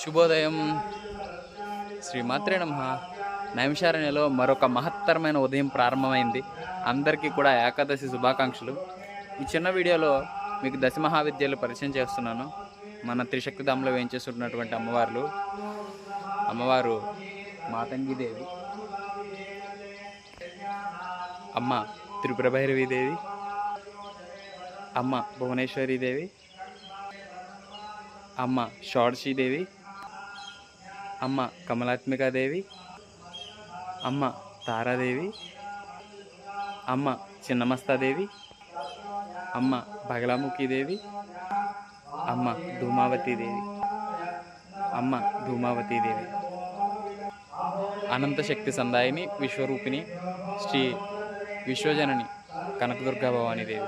శుభోదయం. శ్రీమాత్రే నమః. నైమిషారణ్యలో మరొక మహత్తరమైన ఉదయం ప్రారంభమైంది. అందరికీ కూడా ఏకాదశి శుభాకాంక్షలు. ఈ చిన్న వీడియోలో మీకు దశ మహావిద్యలు పరిచయం చేస్తున్నాను. మన త్రిశక్తిధామంలో వేయించేస్తున్నటువంటి అమ్మవారు మాతంగిదేవి, అమ్మ త్రిపుర భైరవీదేవి, అమ్మ భువనేశ్వరీదేవి, అమ్మ షోడశీదేవి, అమ్మ కమలాత్మికాదేవి, అమ్మ తారాదేవి, అమ్మ చిన్నమస్తాదేవి, అమ్మ బగలాముఖీదేవి, అమ్మ ధూమావతీదేవి, అమ్మ ధూమావతీదేవి, అనంత శక్తి సందాయిని విశ్వరూపిణి శ్రీ విశ్వజనని కనకదుర్గా భవానీదేవి.